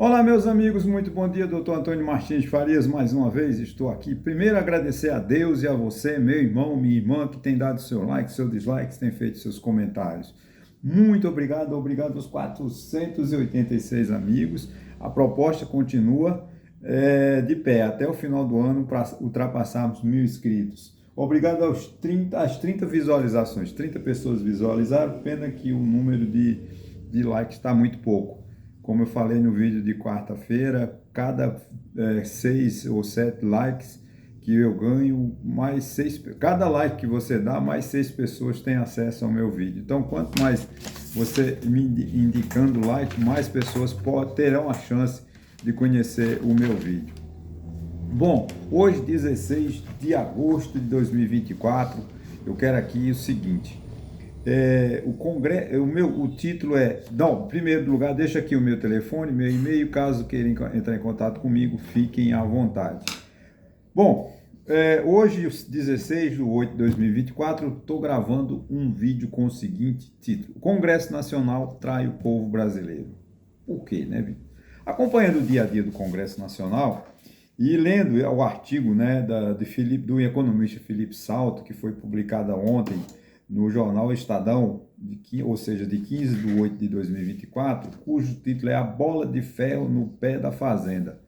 Olá, meus amigos, muito bom dia, doutor Antônio Martins Farias, mais uma vez estou aqui. Primeiro, agradecer a Deus e a você, meu irmão, minha irmã, que tem dado seu like, seu dislike, tem feito seus comentários. Muito obrigado, obrigado aos 486 amigos. A proposta continua de pé até o final do ano para ultrapassarmos 1.000 inscritos. Obrigado às 30 visualizações, 30 pessoas visualizaram, pena que o número de likes está muito pouco. Como eu falei no vídeo de quarta-feira, cada 6 ou 7 likes que eu ganho, mais 6, cada like que você dá, mais 6 pessoas têm acesso ao meu vídeo. Então, quanto mais você me indicando like, mais pessoas terão a chance de conhecer o meu vídeo. Bom, hoje, 16 de agosto de 2024, eu quero aqui o seguinte. O título é... Não, em primeiro lugar, deixa aqui o meu telefone, meu e-mail, caso queiram entrar em contato comigo, fiquem à vontade. Bom, hoje, 16 de 8 de 2024, estou gravando um vídeo com o seguinte título: O Congresso Nacional trai o povo brasileiro. Por quê, né, Vitor? Acompanhando o dia a dia do Congresso Nacional e lendo o artigo, né, do economista Felipe Salto, que foi publicado ontem no jornal Estadão, ou seja, de 15 de 8 de 2024, cujo título é A Bola de Ferro no Pé da Fazenda.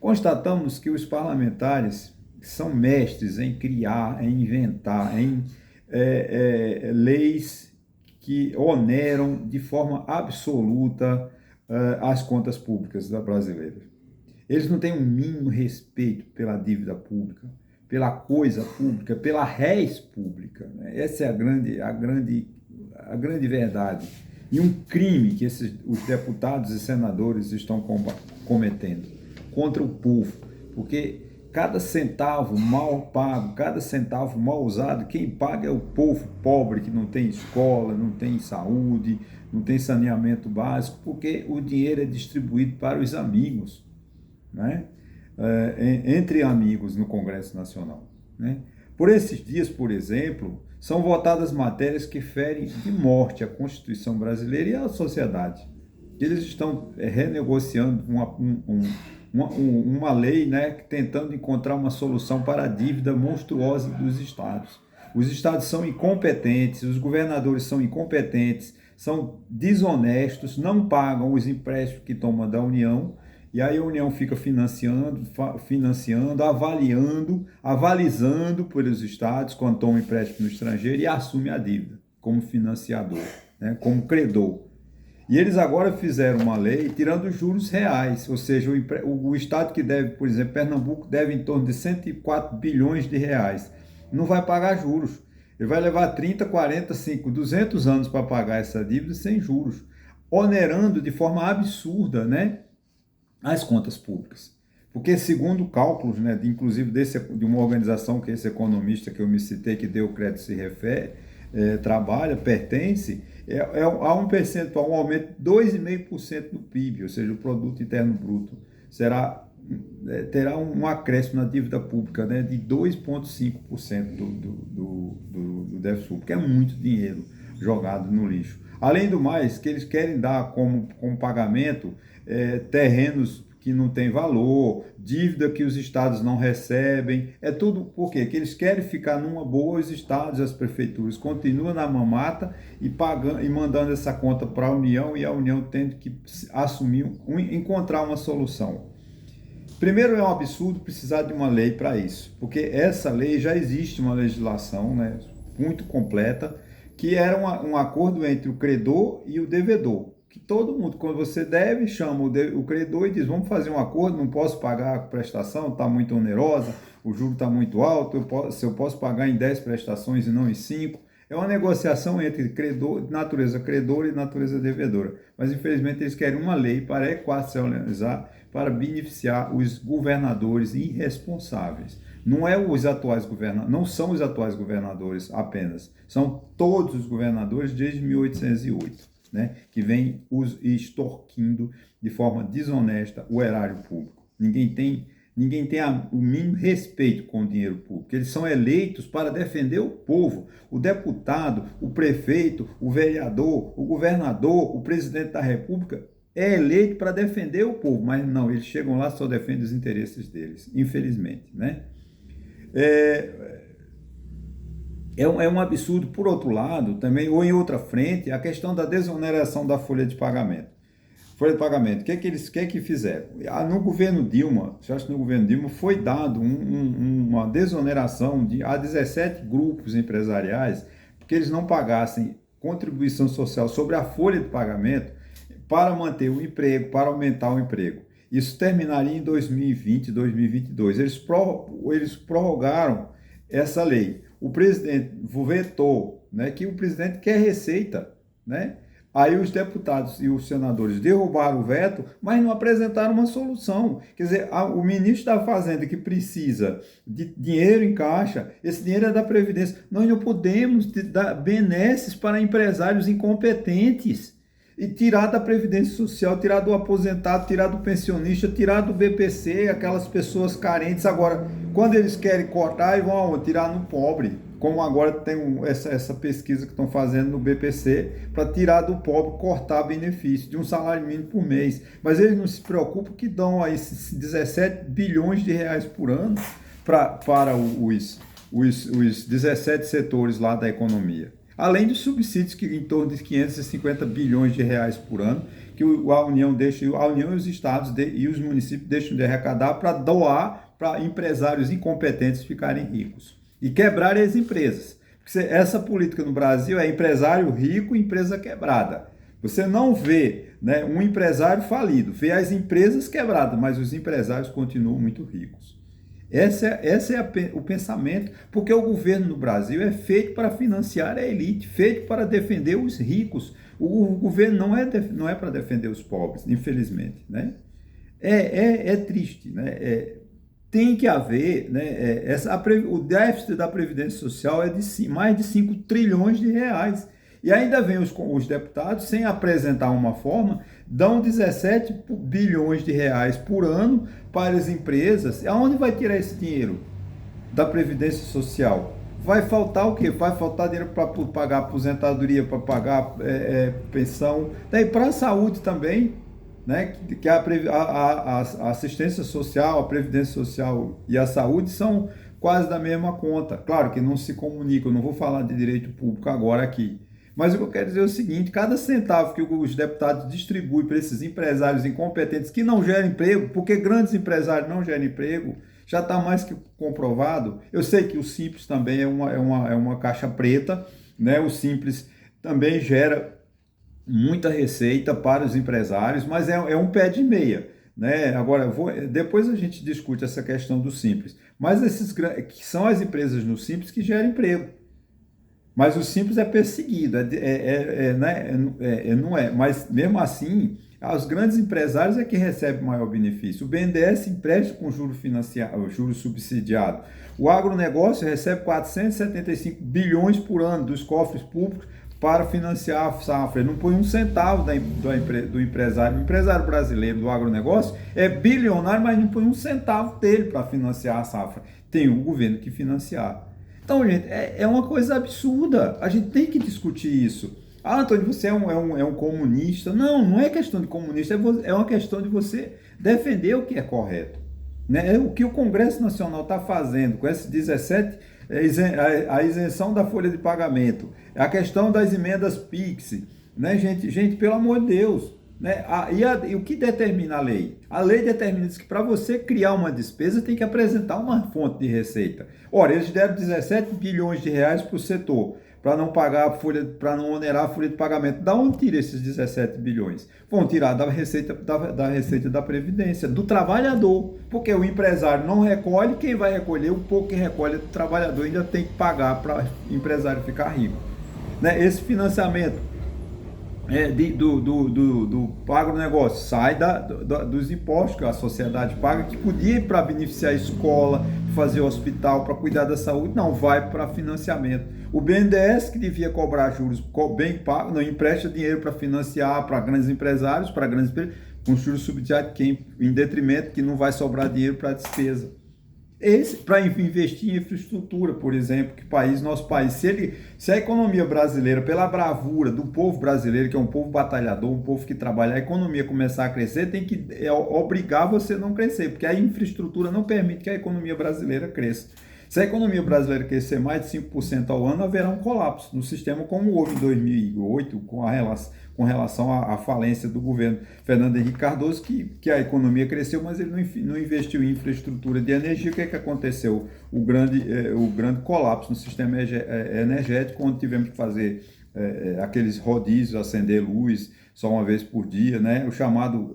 Constatamos que os parlamentares são mestres em criar, em inventar, em leis que oneram de forma absoluta as contas públicas brasileiras. Eles não têm um mínimo respeito pela dívida pública, pela coisa pública, pela res pública. Né? Essa é a grande verdade. E um crime que os deputados e senadores estão cometendo contra o povo. Porque cada centavo mal pago, cada centavo mal usado, quem paga é o povo pobre, que não tem escola, não tem saúde, não tem saneamento básico, porque o dinheiro é distribuído para os amigos, né? Entre amigos no Congresso Nacional. Né? Por esses dias, por exemplo, são votadas matérias que ferem de morte a Constituição brasileira e a sociedade. Eles estão renegociando uma lei, né, tentando encontrar uma solução para a dívida monstruosa dos estados. Os estados são incompetentes, os governadores são incompetentes, são desonestos, não pagam os empréstimos que tomam da União. E aí a União fica financiando, avalizando pelos estados quando toma empréstimo no estrangeiro e assume a dívida como financiador, né, como credor. E eles agora fizeram uma lei tirando os juros reais, ou seja, o estado que deve, por exemplo, Pernambuco deve em torno de 104 bilhões de reais, não vai pagar juros. Ele vai levar 30, 40, 200 anos para pagar essa dívida sem juros, onerando de forma absurda, né, as contas públicas. Porque segundo cálculos, né, inclusive de uma organização que esse economista que eu me citei, que deu crédito se refere, pertence, há um percentual, um aumento de 2,5% do PIB, ou seja, o Produto Interno Bruto, terá um acréscimo na dívida pública, né, de 2,5% do déficit público, que é muito dinheiro jogado no lixo. Além do mais, que eles querem dar como pagamento terrenos que não tem valor, dívida que os estados não recebem, é tudo por quê? Que eles querem ficar numa boa, os estados e as prefeituras continuam na mamata e pagando e mandando essa conta para a União e a União tendo que assumir, encontrar uma solução. Primeiro, é um absurdo precisar de uma lei para isso, porque essa lei já existe uma legislação, né, muito completa, que era um acordo entre o credor e o devedor. Que todo mundo, quando você deve, chama o credor e diz, vamos fazer um acordo, não posso pagar a prestação, está muito onerosa, o juro está muito alto, se eu posso pagar em 10 prestações e não em 5. É uma negociação entre natureza credora e natureza devedora. Mas, infelizmente, eles querem uma lei para equacionar, para beneficiar os governadores irresponsáveis. Não são os atuais governadores apenas, são todos os governadores desde 1808. Né, que vem extorquindo de forma desonesta o erário público. Ninguém tem o mínimo respeito com o dinheiro público. Eles são eleitos para defender o povo. O deputado, o prefeito, o vereador, o governador, o presidente da República é eleito para defender o povo, mas não, eles chegam lá só defendem os interesses deles, infelizmente, né? É, é um absurdo, por outro lado, também, ou em outra frente, a questão da desoneração da folha de pagamento. Folha de pagamento, o que é que fizeram? No governo Dilma, eu acho que no governo Dilma foi dado uma desoneração a 17 grupos empresariais, porque eles não pagassem contribuição social sobre a folha de pagamento para manter o emprego, para aumentar o emprego. Isso terminaria em 2020, 2022. Eles prorrogaram essa lei. O presidente vetou, né, que o presidente quer receita, né? Aí os deputados e os senadores derrubaram o veto, mas não apresentaram uma solução. Quer dizer, o ministro da Fazenda que precisa de dinheiro em caixa, esse dinheiro é da Previdência. Nós não podemos dar benesses para empresários incompetentes e tirar da Previdência Social, tirar do aposentado, tirar do pensionista, tirar do BPC, aquelas pessoas carentes. Agora, quando eles querem cortar, vão aonde? Tirar no pobre. Como agora tem essa pesquisa que estão fazendo no BPC, para tirar do pobre, cortar benefício de um salário mínimo por mês. Mas eles não se preocupam que dão aí 17 bilhões de reais por ano para os 17 setores lá da economia. Além dos subsídios que em torno de 550 bilhões de reais por ano, que a União e os estados e os municípios deixam de arrecadar para doar para empresários incompetentes ficarem ricos e quebrarem as empresas. Porque essa política no Brasil é empresário rico e empresa quebrada. Você não vê, né, um empresário falido, vê as empresas quebradas, mas os empresários continuam muito ricos. Esse é o pensamento, porque o governo no Brasil é feito para financiar a elite, feito para defender os ricos. O governo não é para defender os pobres, infelizmente, né? É triste, né? Tem que haver, né, o déficit da Previdência Social é de mais de 5 trilhões de reais. E ainda vem os deputados, sem apresentar uma forma, dão 17 bilhões de reais por ano para as empresas. Aonde vai tirar esse dinheiro da Previdência Social? Vai faltar o quê? Vai faltar dinheiro para pagar aposentadoria, para pagar pensão, daí para a saúde também, né? Que a assistência social, a Previdência Social e a saúde são quase da mesma conta. Claro que não se comunicam, não vou falar de direito público agora aqui. Mas o que eu quero dizer é o seguinte, cada centavo que os deputados distribuem para esses empresários incompetentes que não geram emprego, porque grandes empresários não geram emprego, já está mais que comprovado. Eu sei que o Simples também é uma caixa preta, né? O Simples também gera muita receita para os empresários, mas é um pé de meia, né? Agora, depois a gente discute essa questão do Simples. Mas que são as empresas no Simples que geram emprego. Mas o Simples é perseguido, não é. Mas mesmo assim, os grandes empresários é que recebem maior benefício. O BNDES empresta com juros subsidiado. O agronegócio recebe 475 bilhões por ano dos cofres públicos para financiar a safra. Ele não põe um centavo do empresário. O empresário brasileiro do agronegócio é bilionário, mas não põe um centavo dele para financiar a safra. Tem o governo que financiar. Então, gente, é uma coisa absurda. A gente tem que discutir isso. Ah, Antônio, você é um comunista. Não é questão de comunista, é uma questão de você defender o que é correto. Né? O que o Congresso Nacional está fazendo com esses 17, a isenção da folha de pagamento, a questão das emendas PIX, né, gente, pelo amor de Deus. Né? E o que determina a lei? A lei determina que para você criar uma despesa tem que apresentar uma fonte de receita. Ora, eles deram 17 bilhões de reais para o setor, para não pagar a folha, para não onerar a folha de pagamento. Da onde tira esses 17 bilhões? Vão tirar da receita da Previdência, do trabalhador, porque o empresário não recolhe, quem vai recolher, o pouco que recolhe do trabalhador ainda tem que pagar para o empresário ficar rico. Né? Esse financiamento do agronegócio sai dos impostos que a sociedade paga, que podia ir para beneficiar a escola, fazer hospital, para cuidar da saúde, não, vai para financiamento. O BNDES, que devia cobrar juros bem pagos, não empresta dinheiro para financiar para grandes empresários, para grandes empresas, com juros subsidiados, em detrimento que não vai sobrar dinheiro para despesa. Para investir em infraestrutura, por exemplo, nosso país, se a economia brasileira, pela bravura do povo brasileiro, que é um povo batalhador, um povo que trabalha, a economia começar a crescer, tem que obrigar você a não crescer, porque a infraestrutura não permite que a economia brasileira cresça. Se a economia brasileira crescer mais de 5% ao ano, haverá um colapso no sistema, como houve em 2008, com relação à falência do governo Fernando Henrique Cardoso, que a economia cresceu, mas ele não investiu em infraestrutura de energia. O que aconteceu? O grande colapso no sistema energético, onde tivemos que fazer aqueles rodízios, acender luz só uma vez por dia, né? O chamado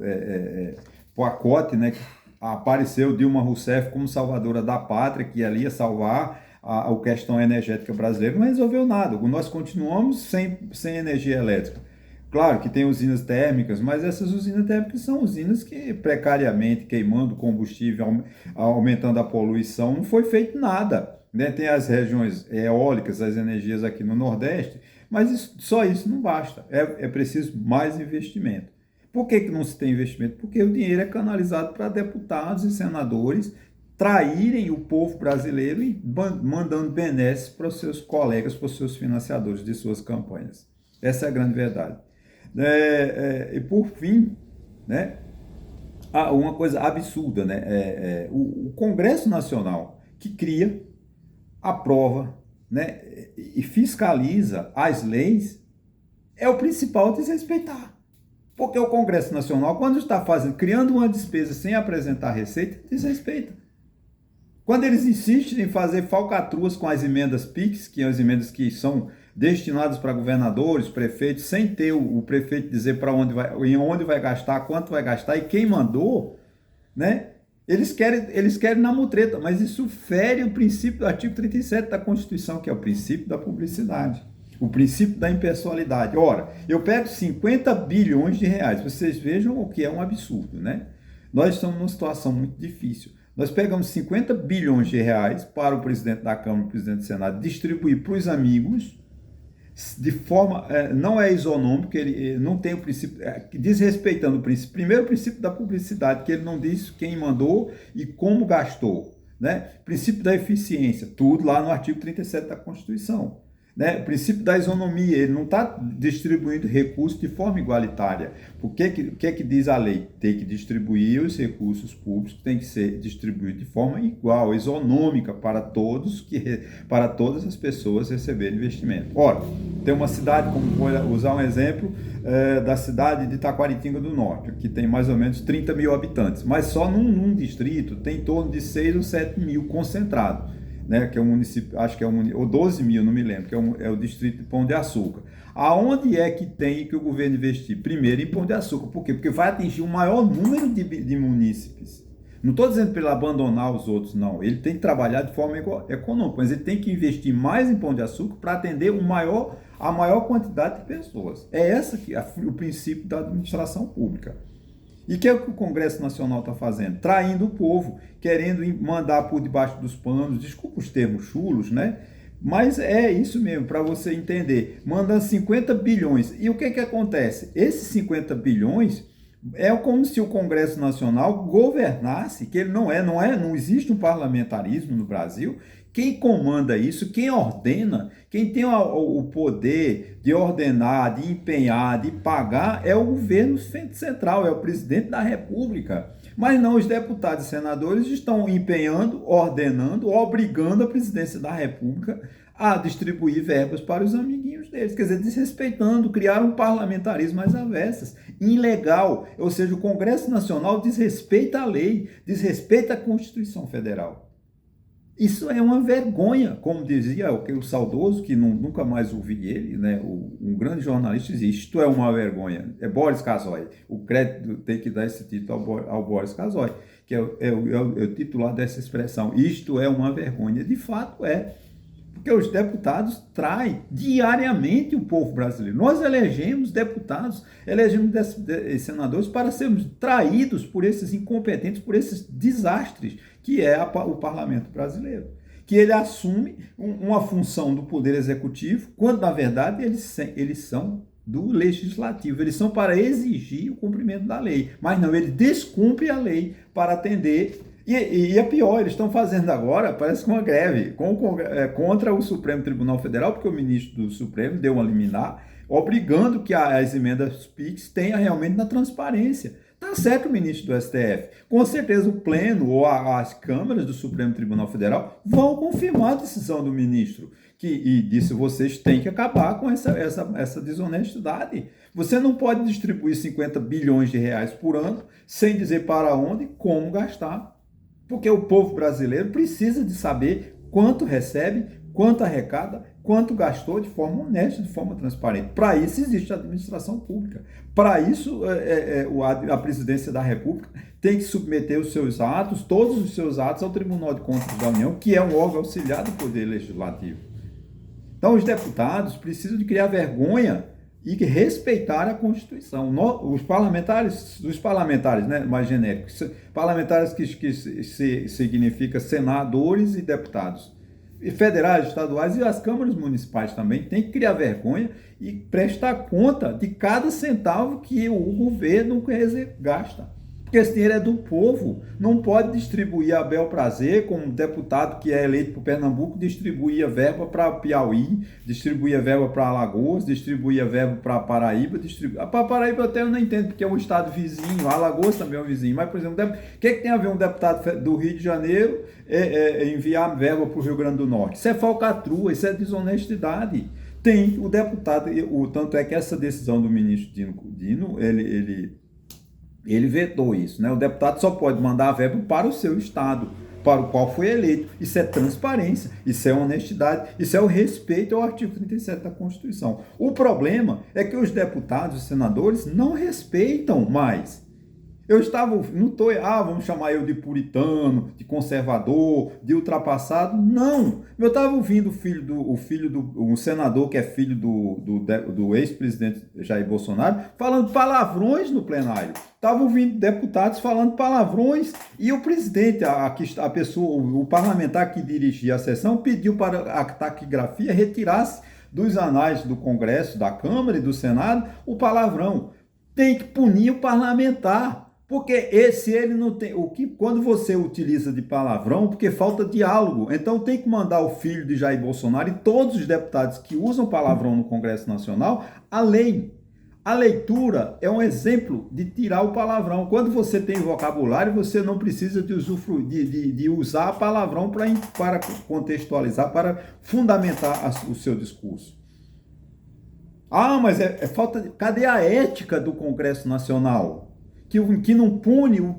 pacote, né? Apareceu Dilma Rousseff como salvadora da pátria, que ali ia salvar a questão energética brasileira, não resolveu nada. Nós continuamos sem energia elétrica. Claro que tem usinas térmicas, mas essas usinas térmicas são usinas que precariamente, queimando combustível, aumentando a poluição, não foi feito nada, né? Tem as regiões eólicas, as energias aqui no Nordeste, mas só isso não basta, é preciso mais investimento. Por que não se tem investimento? Porque o dinheiro é canalizado para deputados e senadores traírem o povo brasileiro e mandando benesses para os seus colegas, para os seus financiadores de suas campanhas. Essa é a grande verdade. E por fim, né, uma coisa absurda, né, o Congresso Nacional, que cria, aprova, né, e fiscaliza as leis, é o principal a desrespeitar. Porque o Congresso Nacional, quando está criando uma despesa sem apresentar receita, desrespeita. Quando eles insistem em fazer falcatruas com as emendas PIX, que são as emendas que são destinadas para governadores, prefeitos, sem ter o prefeito dizer para onde vai gastar, quanto vai gastar e quem mandou, né? Eles querem na mutreta, mas isso fere o princípio do artigo 37 da Constituição, que é o princípio da publicidade, o princípio da impessoalidade. Ora, eu pego 50 bilhões de reais, vocês vejam o que é um absurdo, né? Nós estamos numa situação muito difícil. Nós pegamos 50 bilhões de reais para o presidente da Câmara e o presidente do Senado distribuir para os amigos, de forma, não é isonômico, ele não tem o princípio, desrespeitando o princípio, primeiro o princípio da publicidade, que ele não diz quem mandou e como gastou, né? Princípio da eficiência, tudo lá no artigo 37 da Constituição. Né? O princípio da isonomia, ele não está distribuindo recursos de forma igualitária. O que diz a lei? Tem que distribuir os recursos públicos, tem que ser distribuído de forma igual, isonômica para para todas as pessoas receberem investimento. Ora, tem uma cidade, como vou usar um exemplo, da cidade de Taquaritinga do Norte, que tem mais ou menos 30 mil habitantes, mas só num distrito tem em torno de 6 ou 7 mil concentrados. Né, que é um município, acho que é ou 12 mil, não me lembro, que é o distrito de Pão de Açúcar. Aonde é que tem que o governo investir? Primeiro em Pão de Açúcar. Por quê? Porque vai atingir o maior número de munícipes. Não estou dizendo para ele abandonar os outros, não. Ele tem que trabalhar de forma econômica, mas ele tem que investir mais em Pão de Açúcar para atender a maior quantidade de pessoas. É esse o princípio da administração pública. E o que é que o Congresso Nacional está fazendo? Traindo o povo, querendo mandar por debaixo dos panos, desculpa os termos chulos, né? Mas é isso mesmo, para você entender. Mandando 50 bilhões. E o que acontece? Esses 50 bilhões é como se o Congresso Nacional governasse, que ele não existe um parlamentarismo no Brasil. Quem comanda isso, quem ordena, quem tem o poder de ordenar, de empenhar, de pagar, é o governo central, é o presidente da República. Mas não, os deputados e senadores estão empenhando, ordenando, obrigando a presidência da República a distribuir verbas para os amiguinhos deles. Quer dizer, desrespeitando, criar um parlamentarismo às avessas, ilegal. Ou seja, o Congresso Nacional desrespeita a lei, desrespeita a Constituição Federal. Isso é uma vergonha, como dizia o saudoso, que nunca mais ouvi ele, né? Um grande jornalista dizia, isto é uma vergonha. É Boris Casoy. O crédito tem que dar esse título ao Boris Casoy, que é o titular dessa expressão. Isto é uma vergonha. De fato é. Porque os deputados traem diariamente o povo brasileiro. Nós elegemos deputados, elegemos senadores para sermos traídos por esses incompetentes, por esses desastres que é o parlamento brasileiro. Que ele assume uma função do poder executivo, quando na verdade eles são do legislativo, eles são para exigir o cumprimento da lei. Mas não, ele descumpre a lei para atender E é pior, eles estão fazendo agora, parece que uma greve contra o Supremo Tribunal Federal, porque o ministro do Supremo deu uma liminar, obrigando que as emendas PIX tenham realmente na transparência. Está certo o ministro do STF. Com certeza o pleno ou as câmaras do Supremo Tribunal Federal vão confirmar a decisão do ministro, e disse, vocês têm que acabar com essa desonestidade. Você não pode distribuir 50 bilhões de reais por ano sem dizer para onde e como gastar. Porque o povo brasileiro precisa de saber quanto recebe, quanto arrecada, quanto gastou de forma honesta, de forma transparente. Para isso existe a administração pública. Para isso, a presidência da República tem que submeter os seus atos, todos os seus atos, ao Tribunal de Contas da União, que é um órgão auxiliar do Poder Legislativo. Então, os deputados precisam de criar vergonha e respeitar a Constituição. Os parlamentares, né, mais genéricos, parlamentares que significa senadores e deputados, e federais, estaduais e as câmaras municipais também, têm que criar vergonha e prestar conta de cada centavo que o governo gasta. Porque esse dinheiro é do povo, não pode distribuir a bel prazer, como deputado que é eleito por Pernambuco, distribuía verba para Piauí, distribuía verba para Alagoas, distribuía verba para Paraíba, para Paraíba até eu não entendo, porque é um estado vizinho, Alagoas também é um vizinho, mas, por exemplo, o que tem a ver um deputado do Rio de Janeiro enviar verba para o Rio Grande do Norte? Isso é falcatrua, isso é desonestidade. Tem o deputado, tanto é que essa decisão do ministro Dino, ele vetou isso, né? O deputado só pode mandar a verba para o seu estado, para o qual foi eleito. Isso é transparência, isso é honestidade, isso é o respeito ao artigo 37 da Constituição. O problema é que os deputados e senadores não respeitam mais. Eu estava, vamos chamar eu de puritano, de conservador, de ultrapassado. Não! Eu estava ouvindo um senador que é filho do ex-presidente Jair Bolsonaro, falando palavrões no plenário. Estava ouvindo deputados falando palavrões e o presidente, a pessoa, o parlamentar que dirigia a sessão, pediu para a taquigrafia retirasse dos anais do Congresso, da Câmara e do Senado o palavrão. Tem que punir o parlamentar. Porque se ele não tem, quando você utiliza de palavrão, porque falta diálogo, então tem que mandar o filho de Jair Bolsonaro e todos os deputados que usam palavrão no Congresso Nacional a lei. A leitura é um exemplo de tirar o palavrão. Quando você tem vocabulário, você não precisa de usar palavrão para contextualizar, para fundamentar o seu discurso. Mas é falta de... Cadê a ética do Congresso Nacional? Que não pune o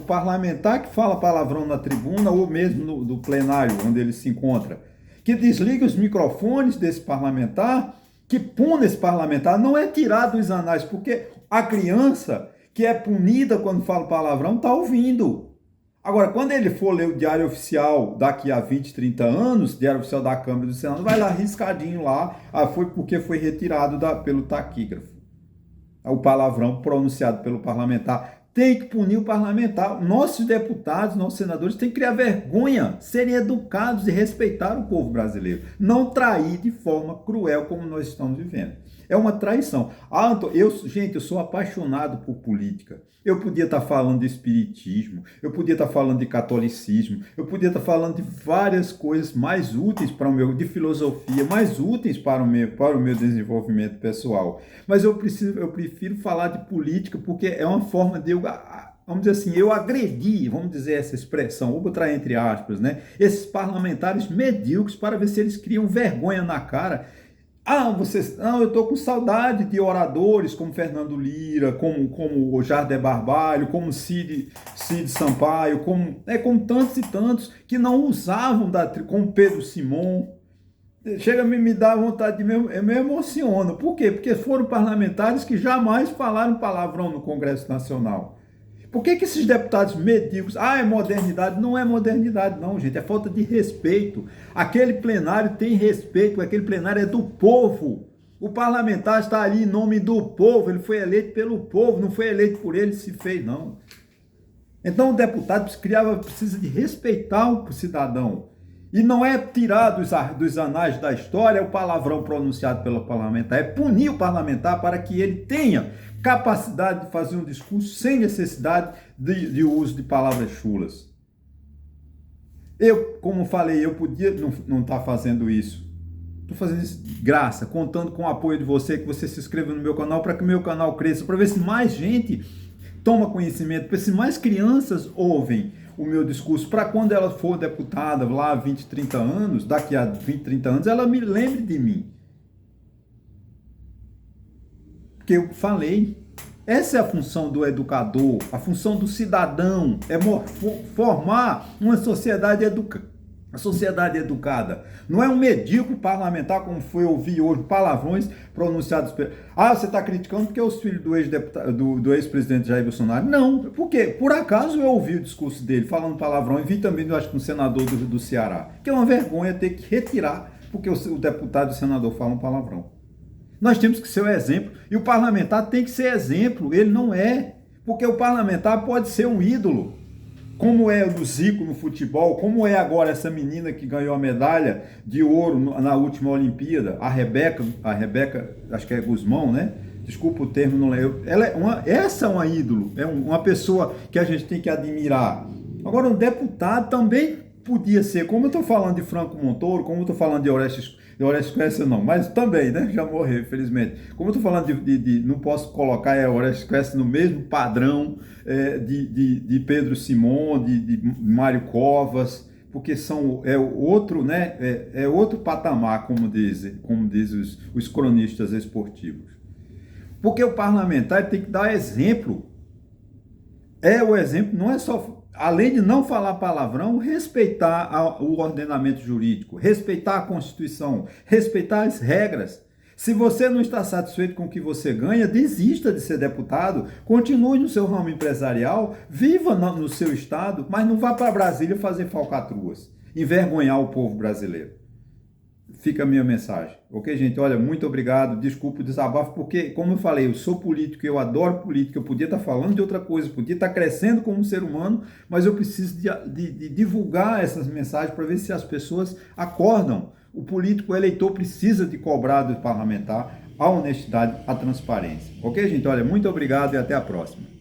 parlamentar que fala palavrão na tribuna ou mesmo do plenário onde ele se encontra. Que desliga os microfones desse parlamentar, que pune esse parlamentar, não é tirar dos anais, porque a criança que é punida quando fala palavrão está ouvindo. Agora, quando ele for ler o Diário Oficial daqui a 20, 30 anos, Diário Oficial da Câmara e do Senado, vai lá riscadinho lá, foi porque foi retirado pelo taquígrafo. O palavrão pronunciado pelo parlamentar. Tem que punir o parlamentar. Nossos deputados, nossos senadores têm que criar vergonha, serem educados e respeitar o povo brasileiro. Não trair de forma cruel como nós estamos vivendo. É uma traição. Gente, eu sou apaixonado por política. Eu podia estar falando de espiritismo, eu podia estar falando de catolicismo, eu podia estar falando de várias coisas mais úteis de filosofia, mais úteis para o meu desenvolvimento pessoal. Mas eu prefiro falar de política porque é uma forma de vamos dizer assim, eu agredi, vamos dizer essa expressão, vou botar entre aspas, né? Esses parlamentares medíocres para ver se eles criam vergonha na cara. Eu estou com saudade de oradores como Fernando Lira, como o Jardim Barbalho, como Cid Sampaio, como tantos e tantos que não usavam, como Pedro Simon. Chega a me dar vontade eu me emociono. Por quê? Porque foram parlamentares que jamais falaram palavrão no Congresso Nacional. Por que esses deputados medíocres... é modernidade. Não é modernidade não, gente. É falta de respeito. Aquele plenário tem respeito, aquele plenário é do povo. O parlamentar está ali em nome do povo, ele foi eleito pelo povo, não foi eleito por ele, se fez, não. Então o deputado precisa de respeitar o cidadão. E não é tirar dos anais da história o palavrão pronunciado pelo parlamentar, é punir o parlamentar para que ele tenha capacidade de fazer um discurso sem necessidade de uso de palavras chulas. Eu, como falei, eu podia não estar fazendo isso. Estou fazendo isso de graça, contando com o apoio de você, que você se inscreva no meu canal para que o meu canal cresça, para ver se mais gente toma conhecimento, para ver se mais crianças ouvem o meu discurso, para quando ela for deputada lá 20, 30 anos, daqui a 20, 30 anos, ela me lembre de mim. Porque eu falei, essa é a função do educador, a função do cidadão, é formar uma sociedade educada. Não é um medíocre parlamentar, como foi ouvir hoje, palavrões pronunciados. Você está criticando porque é os filhos do ex-presidente Jair Bolsonaro. Não, porque por acaso eu ouvi o discurso dele falando palavrão e vi também, eu acho que um senador do Ceará, que é uma vergonha ter que retirar, porque o deputado e o senador falam palavrão. Nós temos que ser o exemplo, e o parlamentar tem que ser exemplo, ele não é, porque o parlamentar pode ser um ídolo, como é o do Zico no futebol, como é agora essa menina que ganhou a medalha de ouro na última Olimpíada, a Rebeca, acho que é Guzmão, né? Desculpa o termo, não lembro. Essa é uma ídolo, é uma pessoa que a gente tem que admirar. Agora, um deputado também podia ser, como eu estou falando de Franco Montoro, como eu estou falando de Orestes Quercia não, mas também, né? Já morreu, infelizmente. Como eu estou falando não posso colocar Orestes Quercia no mesmo padrão de Pedro Simon, de Mário Covas, porque outro, né? É outro patamar, como dizem os cronistas esportivos. Porque o parlamentar tem que dar exemplo. O exemplo não é só, além de não falar palavrão, respeitar o ordenamento jurídico, respeitar a Constituição, respeitar as regras. Se você não está satisfeito com o que você ganha, desista de ser deputado, continue no seu ramo empresarial, viva no seu estado, mas não vá para Brasília fazer falcatruas, envergonhar o povo brasileiro. Fica a minha mensagem. Ok, gente? Olha, muito obrigado. Desculpa o desabafo, porque, como eu falei, eu sou político, eu adoro política, eu podia estar falando de outra coisa, podia estar crescendo como ser humano, mas eu preciso de divulgar essas mensagens para ver se as pessoas acordam. O político, o eleitor, precisa de cobrar do parlamentar a honestidade, a transparência. Ok, gente? Olha, muito obrigado e até a próxima.